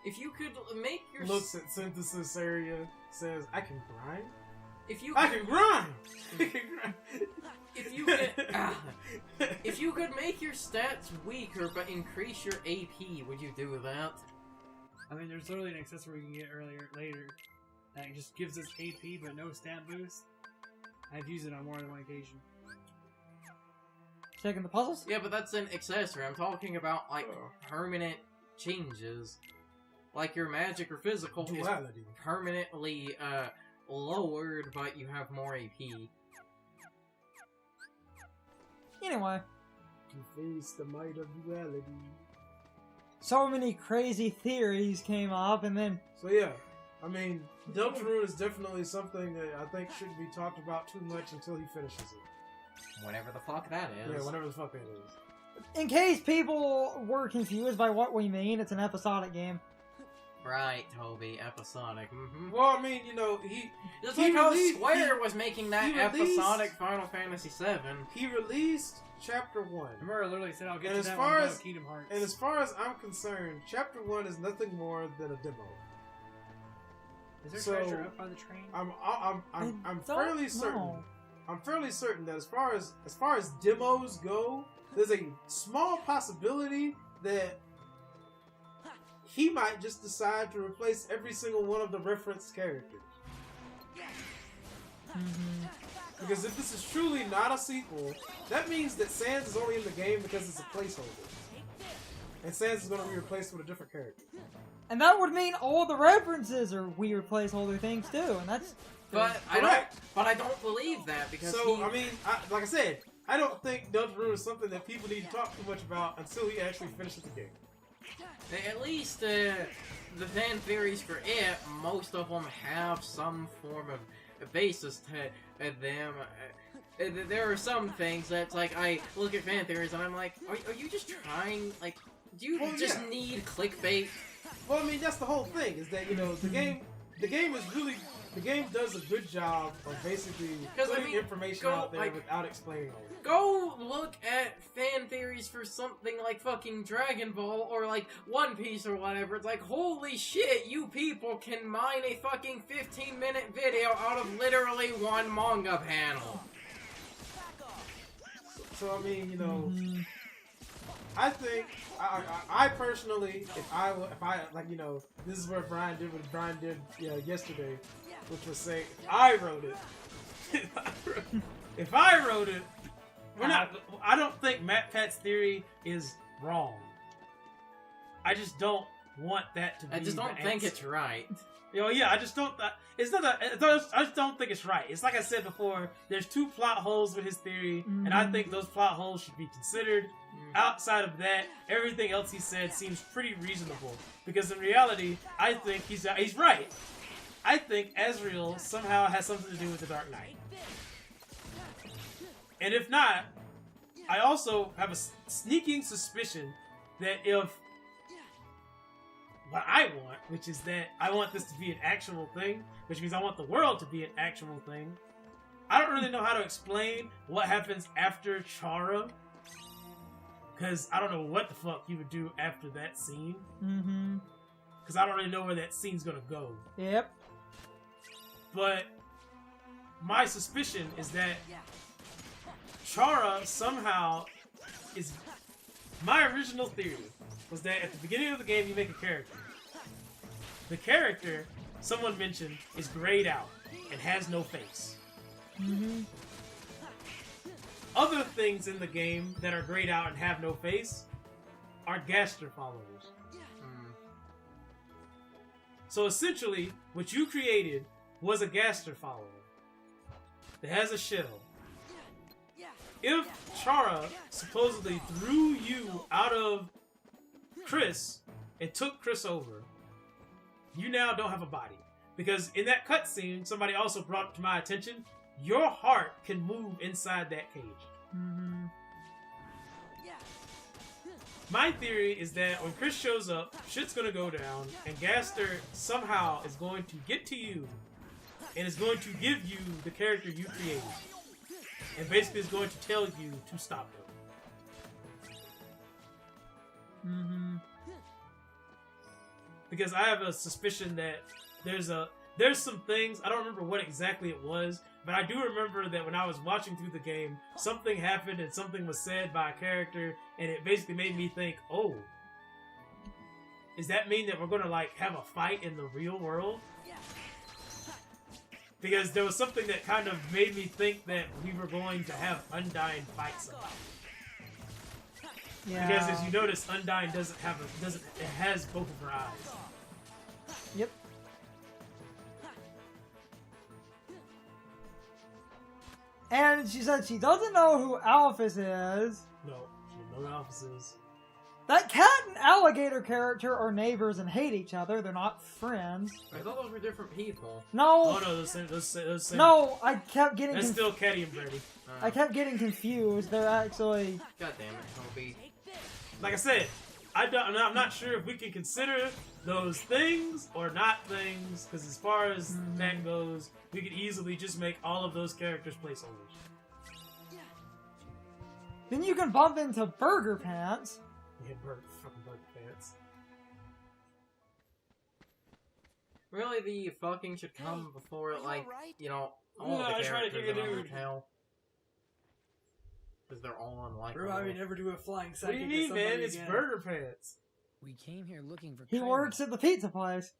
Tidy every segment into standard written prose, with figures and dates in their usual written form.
If you could make your... Looks at synthesis area, says, I can grind? If you I can grind! If you could... if you could make your stats weaker but increase your AP, would you do that? I mean, there's literally an accessory you can get later that just gives us AP but no stat boost. I've used it on more than one occasion. Checking the puzzles? Yeah, but that's an accessory. I'm talking about, like, permanent changes. Like, your magic or physical Duality. is permanently, lowered, but you have more AP. Anyway. To face the might of duality. So many crazy theories came up, and then... So yeah, I mean, Deltarune is definitely something that I think shouldn't be talked about too much until he finishes it. Whatever the fuck that is. Yeah, whatever the fuck that is. In case people were confused by what we mean, it's an episodic game. Right, Toby, episodic. Mm-hmm. Well, I mean, you know, Just like how Square was making that episodic Final Fantasy VII. He released Chapter 1. Remember, I literally said I'll get And to as that far one as- about Kingdom Hearts. And as far as I'm concerned, Chapter 1 is nothing more than a demo. Is there so, treasure up by the train? I'm fairly certain. I'm fairly certain that as far as demos go, there's a small possibility that he might just decide to replace every single one of the referenced characters. Because if this is truly not a sequel, that means that Sans is only in the game because it's a placeholder. And Sans is going to be replaced with a different character. And that would mean all the references are weird placeholder things too, and that's... But I don't believe that because I mean, like I said, I don't think Deltarune is something that people need to talk too much about until he actually finishes the game. At least the fan theories for it, most of them have some form of basis to them. There are some things that's like, I look at fan theories and I'm like, are you just trying, like, do you need clickbait? Well, I mean, that's the whole thing, is that, you know, the game does a good job of basically putting information out there without explaining all of it. Go look at fan theories for something like fucking Dragon Ball or like One Piece or whatever. It's like, holy shit, you people can mine a fucking 15-minute video out of literally one manga panel. So I mean, you know, I think I personally, if I like, you know, this is what Brian did yesterday, which was say, if I wrote it, I don't think MatPat's theory is wrong. I just don't want that to be. I just don't think it's right. You know, yeah, I just don't. It's not that. I just don't think it's right. It's like I said before. There's two plot holes with his theory, and I think those plot holes should be considered. Outside of that, everything else he said seems pretty reasonable. Because in reality, I think he's right. I think Azrael somehow has something to do with the Dark Knight. And if not, I also have a sneaking suspicion that if what I want, which is that I want this to be an actual thing, which means I want the world to be an actual thing, I don't really know how to explain what happens after Chara. Because I don't know what the fuck you would do after that scene. Because I don't really know where that scene's gonna go. Yep. But my suspicion is that Chara somehow is... My original theory was that at the beginning of the game you make a character. The character, someone mentioned, is grayed out and has no face. Other things in the game that are grayed out and have no face are Gaster followers. So essentially, what you created was a Gaster follower that has a shell. If Chara supposedly threw you out of Chris and took Chris over, you now don't have a body. Because in that cutscene, somebody also brought to my attention, your heart can move inside that cage. My theory is that when Chris shows up, shit's gonna go down, and Gaster somehow is going to get to you, and is going to give you the character you created. And basically is going to tell you to stop him. because I have a suspicion that there's some things, I don't remember what exactly it was, but I do remember that when I was watching through the game, something happened and something was said by a character, and it basically made me think, oh, does that mean that we're gonna like have a fight in the real world? Because there was something that kind of made me think that we were going to have Undyne fight somebody. Yeah. Because as you notice, Undyne it has both of her eyes. Yep. And she said she doesn't know who Alphys is. No, she knows what Alphys is. That cat and alligator character are neighbors and hate each other. They're not friends. I thought those were different people. No. Oh no, those same. No, I kept getting. That's still Caddy and Brady. I kept getting confused. They're actually. God damn it, Toby. Like I said, I'm not sure if we can consider those things or not things, because as far as that goes, we could easily just make all of those characters placeholders. Then you can bump into Burger Pants. Yeah, fucking Burger Pants. Really, the fucking should come before, like, you know, all No, the I tried to characters kick a in dude. Undertale. Because they're all unlikable. Bro, I would never do a flying What second. do you mean, man? It's Burger Pants. We came here looking for He Kyrie. works at the pizza place.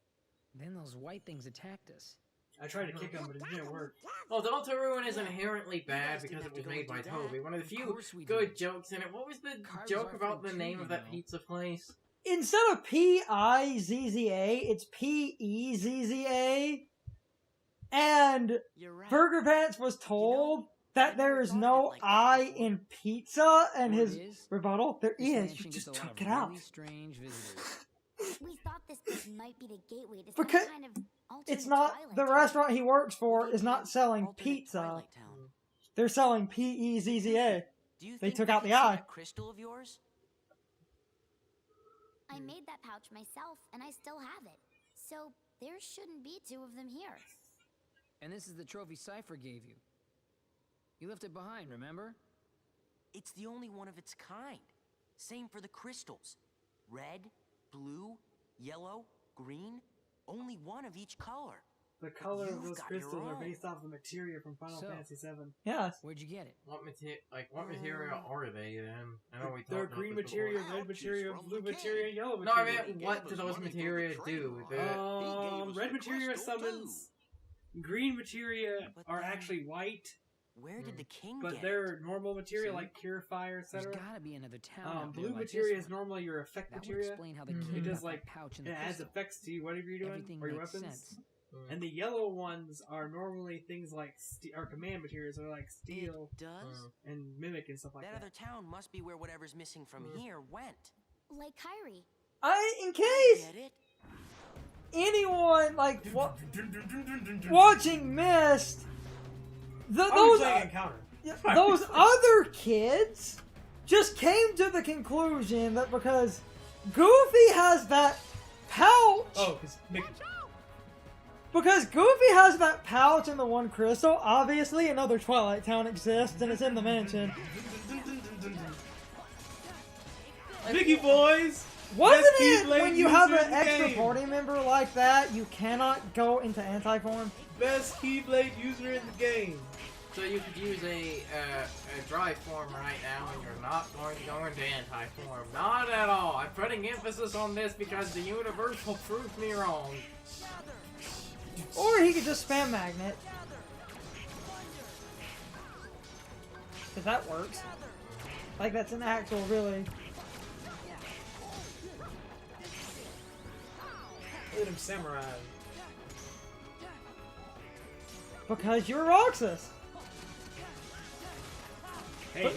Then those white things attacked us. I tried to kick him, but it didn't work. Well, Deltarune is inherently bad because it was made by Toby. One of the few good jokes in it. What was the joke about the name of that pizza place? Instead of P-I-Z-Z-A, it's P-E-Z-Z-A. And Burger Pants was told that there is no I in pizza, and his rebuttal, there is, you just took it out. We thought this might be the gateway to Because some kind of it's alternate not, Twilight the Town. restaurant he works for is not selling Alternate pizza. Twilight Town. They're selling P-E-Z-Z-A. Do you They think took we out can the see eye. that crystal of yours? I made that pouch myself, and I still have it. So there shouldn't be two of them here. And this is the trophy Cypher gave you. You left it behind, remember? It's the only one of its kind. Same for the crystals. Red, blue, yellow, green. Only one of each color. The color of You've those got your crystals are own. based off the materia from Final So- Fantasy VII. Yes. Where'd you get it? What material are they then? I know we They're talked green about this materia, before. red materia, From blue the materia, king. yellow No, I materia. meant, what do those materia do? Red materia summons. Green materia But are then- actually white, Where did the king but get they're it? normal materia See? like Cure Fire, There's etc. gotta be another town out there Blue like materia this is one. normally your effect That would materia. explain how the Mhm. king It got does that like pouch in it the adds crystal. effects to you, whatever you're doing, Everything or your makes weapons. sense. And the yellow ones are normally things like or command materials, are like steel It does? and mimic and stuff like That that. other town must be where whatever's missing from here went. Like Kyrie. In case Get it? anyone, like, watching Myst, those Encounter. those other kids just came to the conclusion that because Goofy has that pouch, Oh, because Goofy has that pouch in the one crystal, obviously another Twilight Town exists and it's in the mansion. Mickey boys! Wasn't Best it Keyblade when you have user an in the extra game. party member like that, you cannot go into anti-form? Best Keyblade user in the game. So you could use a dry form right now, and you're not going to go into anti-form. Not at all. I'm putting emphasis on this because the universe will prove me wrong. Or he could just spam magnet. If that works. Like that's an actual really... Look at him samurai. Because you're Roxas. Hey,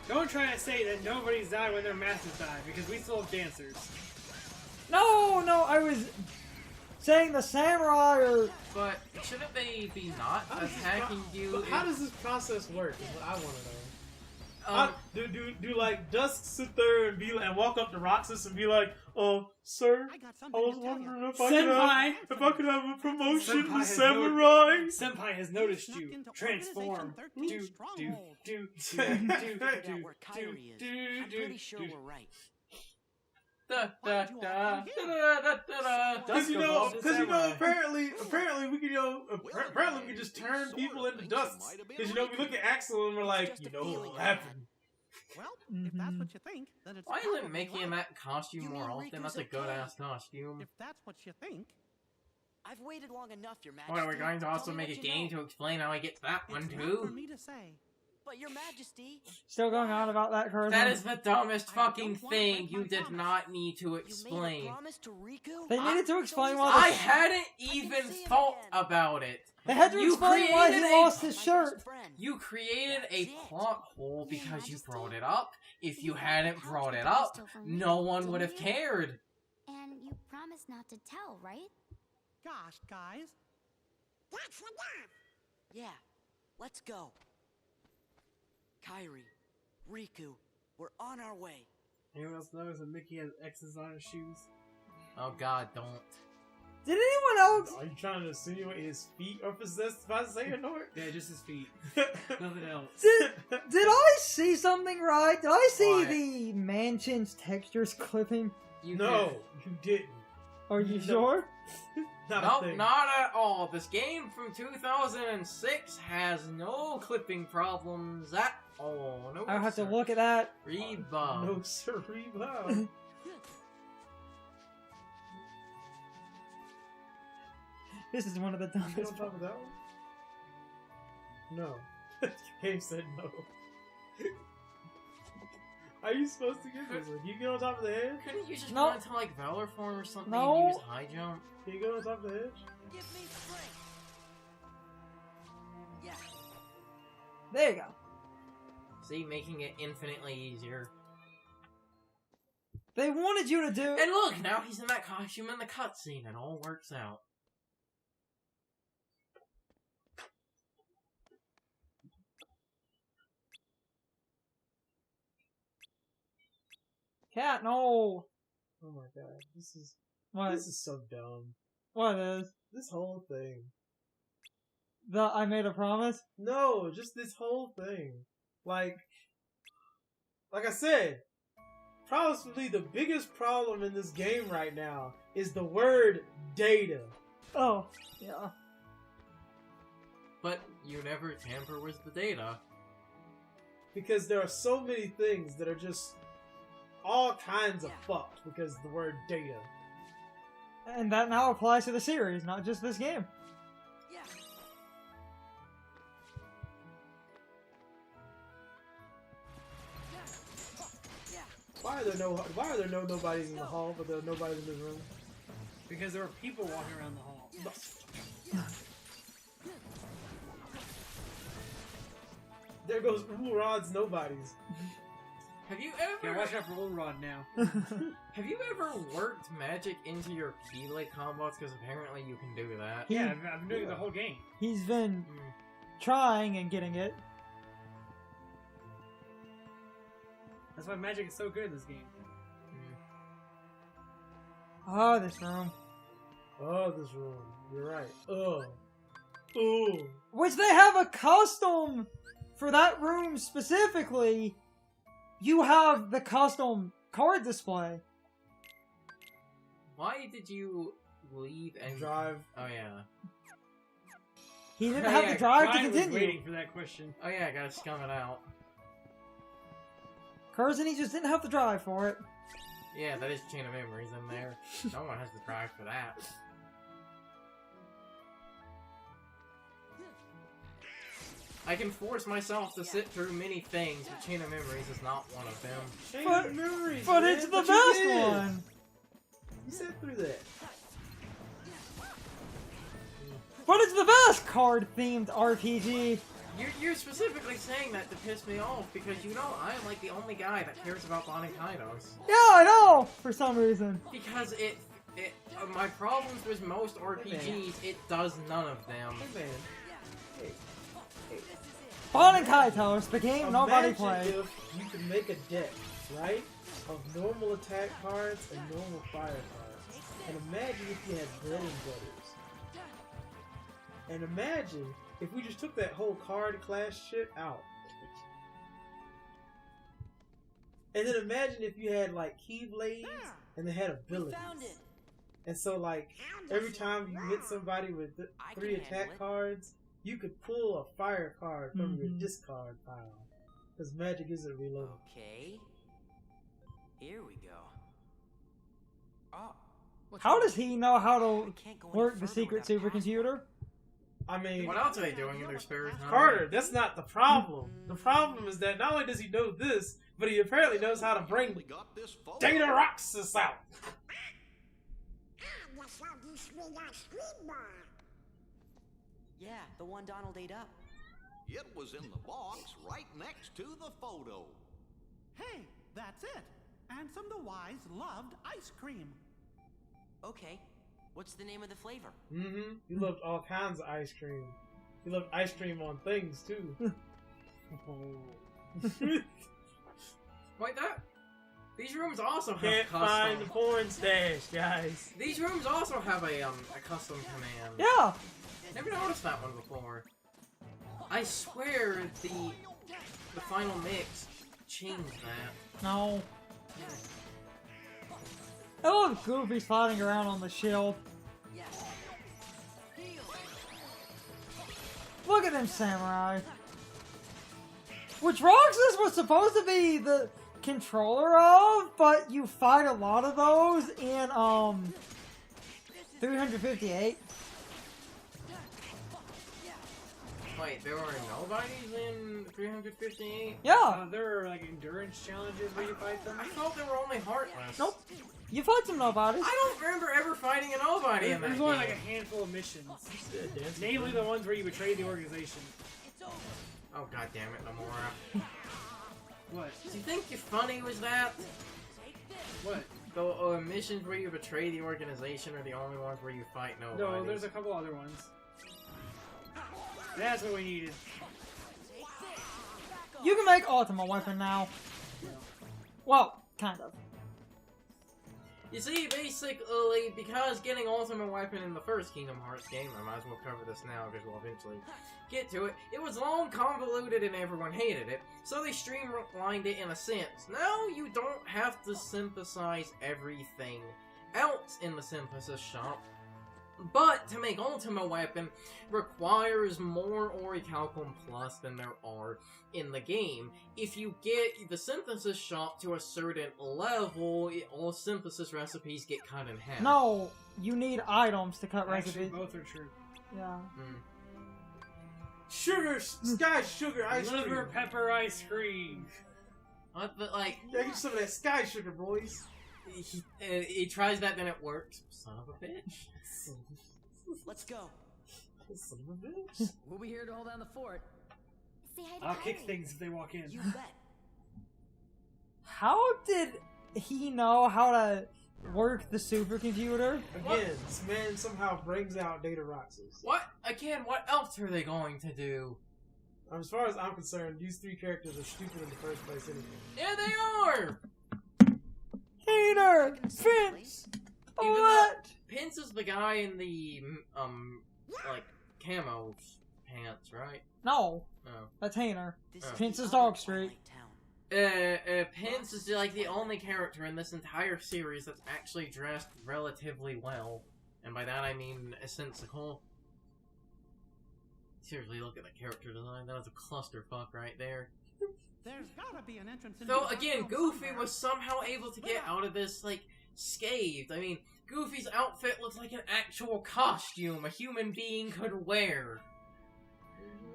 don't try to say that nobody's died when their masters died, because we still have dancers. No, I was saying the samurai are... But shouldn't they be not How does this attacking you? But how does this process work? Is what I want to know. Do like Dusk sit there and be and walk up to Roxas and be like, "Oh, sir, I was wondering if I could have a promotion to Senpai has samurai." Senpai has noticed you. Transform. Do. Find out where Kyrie is. I'm pretty sure we're right. Because apparently we can apparently we can just turn people into dust. Because we look at Axel and we're like, what will happen? Well, if that's what you think, then it's Why isn't probably Mickey in right. that costume You more mean often? That's a Riku's good okay? ass costume. If that's what you think. I've waited long enough, Your Majesty. What, are we going to Tell also me make what a you game know. to explain how I get that one It's not for too? me to say. But Your Majesty, Still going on about that, Curzon? That is the dumbest I fucking don't wanna thing break you my did promise. not need to you made a explain. promise to Riku? They needed to explain why I the hadn't even see him thought again. about it. they had to You explain why he created a- lost his My shirt. best friend. You created That's a it. plot hole Your because you Majesty, brought it up. If you you hadn't held brought your it up, crystal from me, no one would have didn't you? cared. And you promised not to tell, right? Gosh, guys. Yeah, let's go. Kairi, Riku, we're on our way. Anyone else notice that Mickey has X's on his shoes? Oh god, don't. Did anyone else? Are you trying to insinuate his feet are possessed by Xehanort? Yeah, just his feet. Nothing else. Did I see something right? Did I see What? the mansion's textures clipping? You No, you didn't. Are you No. sure? Not a Nope, thing. not at all. This game from 2006 has no clipping problems at all. No, I'll have to sir. look at that. Reba. No, sirree, wow. This is one of the You get on dumbest. top of that one? No. Game said no. Are you supposed to get this one? Can you get on top of the edge? Couldn't you just No. go into like Valor form or something No. and use high jump? Can you get on top of the edge? Give me strength. Yeah, There you go. See, making it infinitely easier. They wanted you to do. And look, now he's in that costume in the cutscene. It all works out. Cat, no. Oh my god, this is What? so dumb. What is? This whole thing. The I made a promise? No, just this whole thing. Like I said, probably the biggest problem in this game right now is the word data. Oh, yeah. But you never tamper with the data. Because there are so many things that are just all kinds of fucked because of the word data. And that now applies to the series, not just this game. yeah. Why are there no nobodies in the hall, but there are nobodies in this room? Because there were people walking around the hall. There goes Urod's nobodies. Have you Yeah, ever watch out for Ulrod now. have you ever worked magic into your Keyblade combos? Because apparently you can do that. Yeah, I've been doing it the whole game. He's been Mm. trying and getting it. That's why magic is so good in this game. Oh, this room. Oh, this room. You're right. Ugh. Ooh. Which they have a custom for that room specifically. You have the custom card display. Why did you leave and Drive. Oh yeah. He didn't Oh, have yeah, the drive to Ryan was continue. waiting for that question. Oh yeah, I gotta scum it out. Curzon, he just didn't have the drive for it. Yeah, that is Chain of Memories in there. No one has the drive for that. I can force myself to sit through many things, but Chain of Memories is not one of them. Chain But- of memories, But man. it's the But you best did. one. You sat through that. But it's the best card-themed RPG. You're specifically saying that to piss me off because you know I am like the only guy that cares about Bonnie Kaidos. Yeah, I know. For some reason. Because my problems with most RPGs, it does none of them. Hey man. Bon and Kaitos, the game nobody Imagine played. if you could make a deck, right, of normal attack cards and normal fire cards. And imagine if you had bread and butters. And imagine if we just took that whole card class shit out. And then imagine if you had like Keyblades There. and they had abilities. Found it. And so like every time you hit somebody with I 3 can handle attack it. cards, you could pull a fire card from your Mhm. discard pile. Because magic isn't reloaded. Okay. Here we go. Oh, What's How wrong? does he know how I to can't go any work the further secret without a supercomputer? I mean, What else are they doing in their spare time? Carter, that's not the problem. The problem is that not only does he know this, but he apparently knows how to bring Data Roxas out. Yeah, the one Donald ate up. It was in the box right next to the photo. Hey, that's it. Ansem the Wise loved ice cream. Okay. What's the name of the flavor? Mm-hmm. He loved all kinds of ice cream. He loved ice cream on things, too. Wait, that. These rooms also have Can't custom. find the porn stash, guys. These rooms also have a custom command. Yeah. Never noticed that one before. I swear the final mix changed that. No. I love Goofy sliding around on the shield. Look at them samurai. Which Roxas was supposed to be the controller of, but you fight a lot of those in 358. Wait, there were nobodies in 358? Yeah. There are like endurance challenges where you fight them. I thought they were only heartless. Nope. You fight some nobodies. I don't remember ever fighting a nobody in that There's game. only like a handful of missions. Namely the ones where you betray the organization. Oh god damn it, Nomura. What? Do you think your funny was that? What? The missions where you betray the organization are the only ones where you fight nobodies? No, there's a couple other ones. That's what we needed. You can make Ultima Weapon now. Well, kind of. You see, basically, because getting Ultimate Weapon in the first Kingdom Hearts game, I might as well cover this now because we'll eventually get to it, it was long, convoluted, and everyone hated it, so they streamlined it in a sense. Now you don't have to synthesize everything else in the synthesis shop, but to make Ultimate Weapon requires more Orichalcum Plus than there are in the game. If you get the synthesis shop to a certain level, all synthesis recipes get cut in half. No, you need items to cut Actually, recipes. both are true. Yeah. Sugar, sky sugar ice Liver cream. pepper ice cream. But like, Yeah, get some of that sky sugar, boys. he tries that, then it works. Son of a bitch. Let's go. Son of a bitch. We'll be here to hold down the fort. Say hi to I'll kick Kylie. things if they walk in. You bet. How did he know how to work the supercomputer? Again, this man somehow brings out Data Roxas. What? Again, what else are they going to do? As far as I'm concerned, these 3 characters are stupid in the first place anyway. Yeah, they are! Hater! Finch! Even What? Pince is the guy in the, like, camo pants, right? No, Oh. that's Hater. This Oh. is Pince's the other Dog Street. Twilight Town. Pince is like the only character in this entire series that's actually dressed relatively well. And by that I mean sensical. Seriously, look at the character design. That was a clusterfuck right there. There's gotta be an entrance. So again, Goofy was somehow able to get out of this, like, scathed. I mean, Goofy's outfit looks like an actual costume a human being could wear.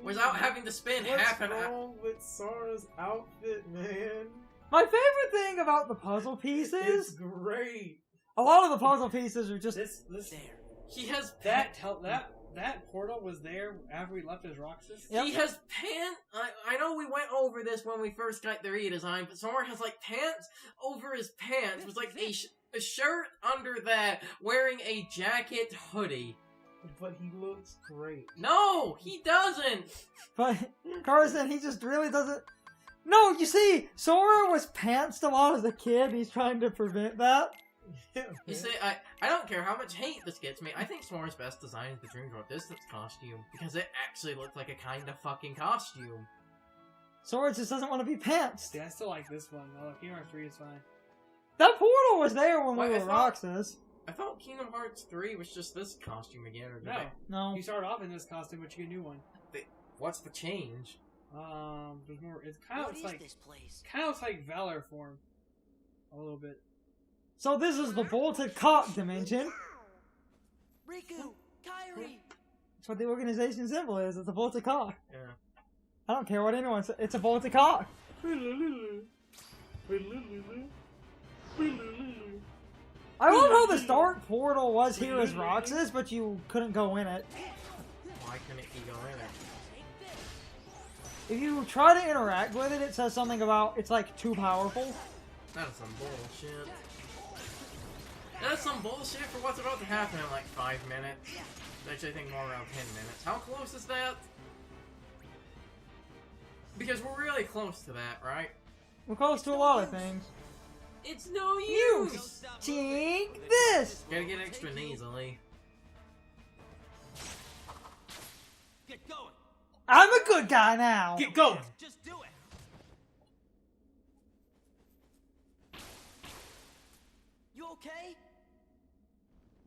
Without having to spend half an What's hour. wrong with Sora's outfit, man? My favorite thing about the puzzle It's pieces, great. a lot of the puzzle pieces are just This There. He has that portal was there after we left as Roxas. Yep. He has pants. I know we went over this when we first got the redesign, but Sora has like pants over his pants with like a shirt under that, wearing a jacket hoodie. But he looks great. No, he doesn't. But Carson, he just really doesn't. No, you see, Sora was pantsed a lot as a kid. He's trying to prevent that. Yeah, You man. see, I don't care how much hate this gets me. I think Sora's best design is the Dream Drop Distance costume because it actually looked like a kind of fucking costume. Swords just doesn't want to be pantsed. See, I still like this one. Although Kingdom Hearts 3 is fine. That portal was there when we Wait, were Roxas. I thought Kingdom Hearts 3 was just this costume again, or did No. No. You start off in this costume, but you get a new one. What's the change? There's more. It's kind of What is like this place? kind of like Valor form, a little bit. So this is the bolted cock dimension. Riku, Kairi. That's what the organization symbol is. It's a bolted cock. Yeah. I don't care what anyone says. It's a bolted cock. I love how the start portal was here as Roxas, but you couldn't go in it. Why couldn't he go in it? If you try to interact with it, it says something about it's like too powerful. That's some bullshit. That's some bullshit for what's about to happen in like 5 minutes. Actually, I think more around 10 minutes. How close is that? Because we're really close to that, right? We're close to a lot of things. It's no You use! take this! Gotta get extra nasally. Get going. I'm a good guy now. Get going. Just do it. You okay?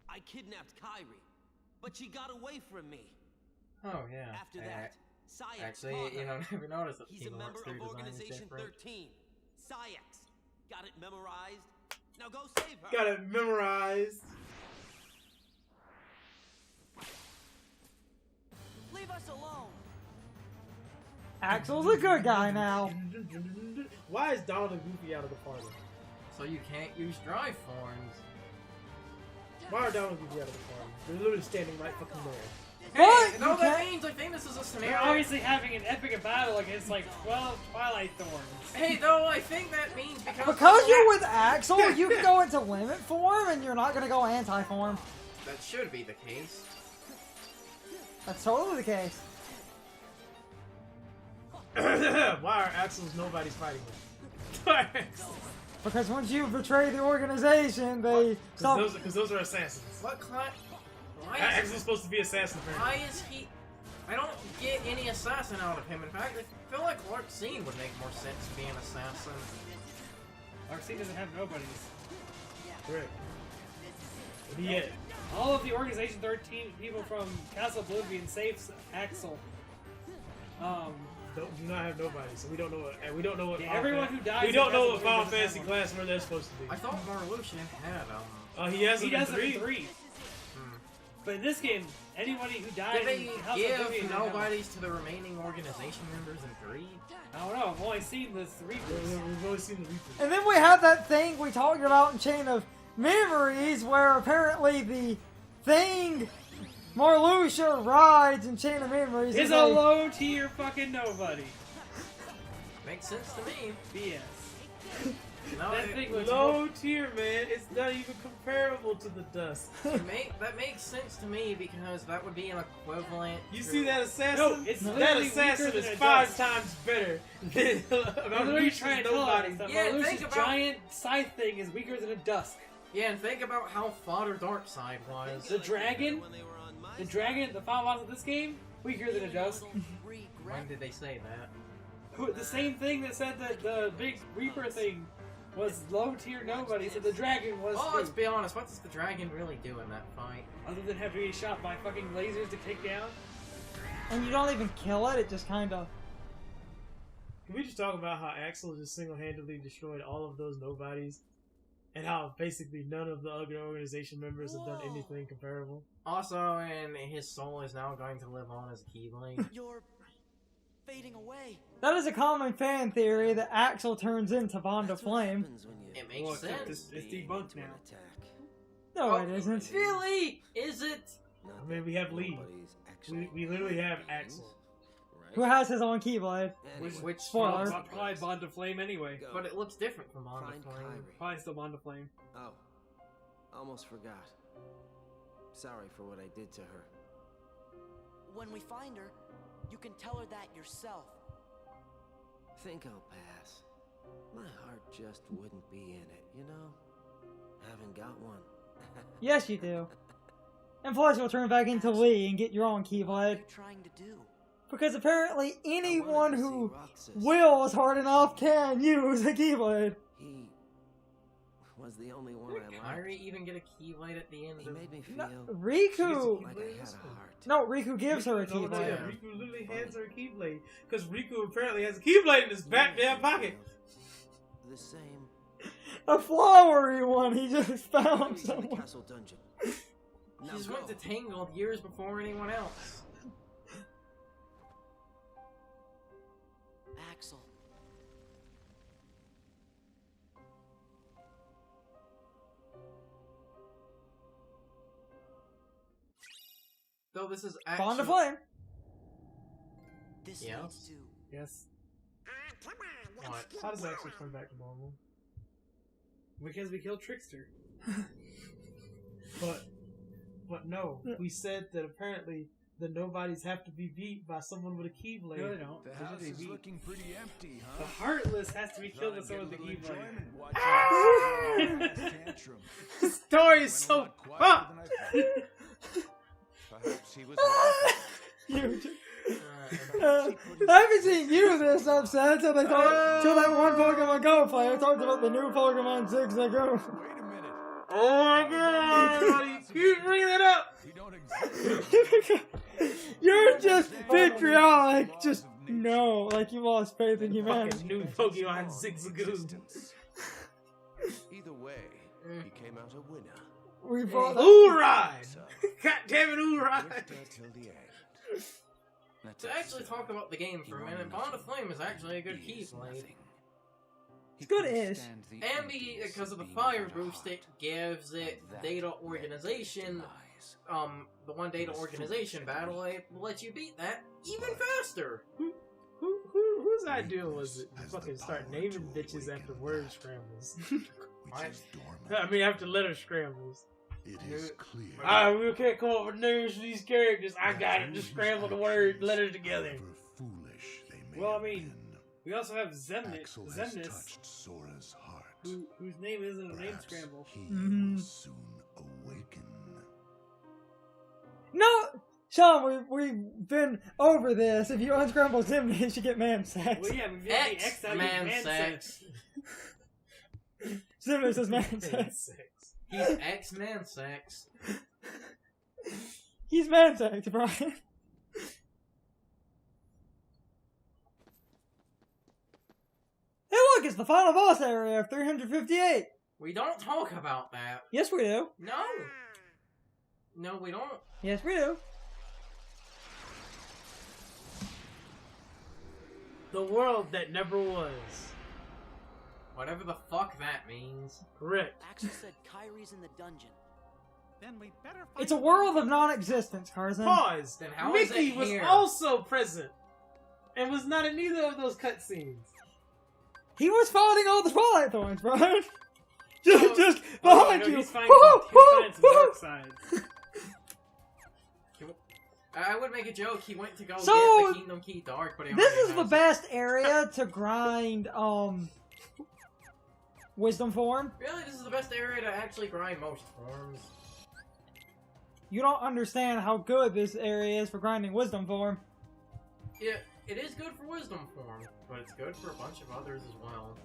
I kidnapped Kairi, but she got away from me. Oh, yeah. After that, Sayax Actually, caught you her. know, never noticed that He's a Kingdom member Hearts 3 of design is Organization different. 13. Sayax. Got it memorized. Now go save her. Got it memorized. Leave us alone. Axel's a good guy now. Why is Donald and Goofy out of the party? So you can't use drive forms. Why are Donald and Goofy out of the party? They're literally standing right fucking there. What? Hey, no, You that can't- means I think this is a They're scenario. obviously having an epic battle against like 12 Twilight Thorns. Hey, though, I think that means Because you're with Axel, you can go into limit form and you're not gonna go anti-form. That should be the case. That's totally the case. Why are Axel's nobody's fighting with? Because once you betray the organization, they stop. Because those are assassins. What class? Why Axel's is, supposed to be assassin apparently. why is he? I don't get any assassin out of him. In fact, I feel like Larxene would make more sense to be an assassin. Larxene doesn't have nobodies. Correct. But he had. All of the Organization 13 people from Castle Oblivion saves Axel. Do not have nobody, so we don't know what. And we don't know what. Yeah, everyone who dies We don't in know what Castlevania Final doesn't Fantasy have class where they're supposed to be. I thought Marluxian had He has He them in does it in 3. Hmm. But in this game, anybody who dies Did they in Castle Oblivion give doesn't have- nobodies to the remaining organization members in 3? I don't know. I've only seen this Reapers. We've only seen the Reapers. And then we had that thing we talked about in Chain of Memories, where apparently the thing Marluxia rides in Chain of Memories Is a low tier fucking nobody. Makes sense to me. BS. No, That thing was Low tier, man. It's not even comparable to the dust. that makes sense to me because that would be an equivalent. You to- see that assassin? No, it's that literally assassin weaker is than a 5 dust. times better than I'm literally trying to tell nobody. us that Yeah, Marluxia's think about- giant scythe thing is weaker than a dusk. Yeah, and think about how fodder Darkseid was. The dragon, the final boss of this game, weaker than a dusk. When did they say that? The same thing that said that the big Reaper thing was low tier nobody, so the dragon was Well, too. let's be honest. What does the dragon really do in that fight? Other than have to be shot by fucking lasers to take down. And you don't even kill it, it just kind of... Can we just talk about how Axel just single-handedly destroyed all of those nobodies? And how basically none of the other organization members have done anything comparable? Also, and his soul is now going to live on as a Keyblade. You're fading away. That is a common fan theory that Axel turns into Bond of Flame. It makes Well, except sense. it's debunked now. No, it isn't. Really? Is it? I mean, we have Lee. We literally have Axel. Who has his own Keyblade. Which Spoiler. Probably Bond of Flame anyway. But it looks different from Bond of Flame. Probably still Bond of Flame. Oh, almost forgot. Sorry for what I did to her. When we find her, you can tell her that yourself. Think I'll pass. My heart just wouldn't be in it, you know? Haven't got one. Yes, you do. And plus, you'll turn back into Lee and get your own Keyblade. Trying to do. Because apparently anyone who wills hard enough can use a Keyblade. He was the only one Did I liked. Kyrie even get a Keyblade at the end He of made me feel No, Riku! like I had a heart. No, Riku gives her a No, no, Keyblade. yeah, Riku literally hands her a Keyblade. Because Riku apparently has a Keyblade in his back damn pocket. The same. A flowery one he just found He's in the somewhere. castle dungeon. She Now just go. went to Tangled years before anyone else. Axel. Though this is Bond actually... of Flame. This Yeah. needs to. Yes. What? How does Axel turn back to normal? Because we killed Trickster. But no, we said that apparently the nobodies have to be beat by someone with a Keyblade. No, they don't. The They house should is be beat. looking pretty empty, The huh? Heartless has to be killed with someone with a Get a little Keyblade. enjoyment watching this tantrum. The story is Went a so lot quieter fucked. than I thought. Perhaps he was laughing. You I haven't seen you this upset till that one Pokemon Go player talked about the new Pokemon 6 that go. Wait a minute. Oh my god! You keep bringing it up! He don't exist. You're just vitriolic. Just no, like you lost faith in humanity. Fucking new Pokemon Zigzagoon. Existence. Either way, he came out a winner. We brought that. Ooride! God damn it, Ooride! Lived there till the end. That's To actually talk about the game for a minute, Bond of Flame is actually a good Keyblade. It's good-ish. And because of the fire boost, it gives it data organization. The one data organization battle, it lets you beat that even faster. Whose idea was it to fucking start naming bitches after word scrambles? I mean, after letter scrambles. It is clear. Alright, we can't come up with names for these characters. I got it. Just scramble the word letters together. Foolish they may Well, I have mean, been. we also have Zemnis, Axel has Zemnis touched Sora's heart. whose name isn't a name Perhaps scramble. He will soon awaken. No, Sean, we've been over this. If you unscramble Zimni, you get man sex. Well, yeah, we got the X out of Man man sex. Zimni says man sex. He's X-Man sex. He's man sex, Brian. Hey, look, it's the final boss area of 358. We don't talk about that. Yes, we do. No. No, we don't. Yes, we do. The world that never was. Whatever the fuck that means. Correct. Axel said Kyrie's in the dungeon. Then we better find It's a world of non-existence, Tarzan. Pause. Then how is Mickey it was here? also present and was not in either of those cutscenes. He was fighting all the Twilight Thorns, Brian. Just Oh, behind no, you. he's finding Woo, woo, some woo. dark sides. I would make a joke. He went to go So, get the Kingdom Key Dark, but he This already is the has best area to grind, Wisdom Form. it. Really, this is the best area to actually grind most forms. You don't understand how good this area is for grinding Wisdom Form. Yeah, it is good for Wisdom Form, but it's good for a bunch of others as well.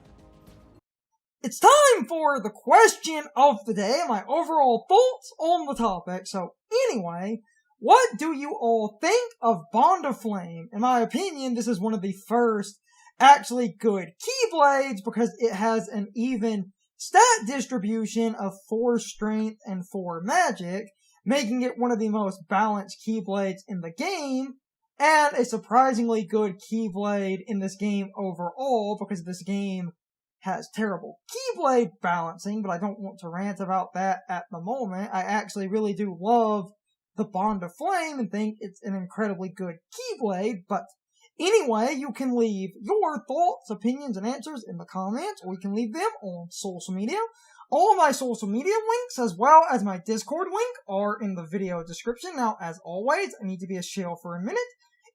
It's time for the question of the day, my overall thoughts on the topic. So, anyway, what do you all think of Bond of Flame? In my opinion, this is one of the first actually good Keyblades because it has an even stat distribution of 4 strength and 4 magic, making it one of the most balanced Keyblades in the game, and a surprisingly good Keyblade in this game overall because this game has terrible Keyblade balancing, but I don't want to rant about that at the moment. I actually really do love the Bond of Flame and think it's an incredibly good Keyblade, but anyway, you can leave your thoughts, opinions, and answers in the comments, or you can leave them on social media. All my social media links, as well as my Discord link, are in the video description. Now, as always, I need to be a shill for a minute.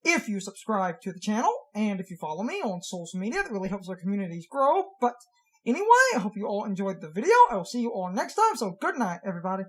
If you subscribe to the channel, and if you follow me on social media, that really helps our communities grow. But anyway, I hope you all enjoyed the video. I will see you all next time, so good night, everybody.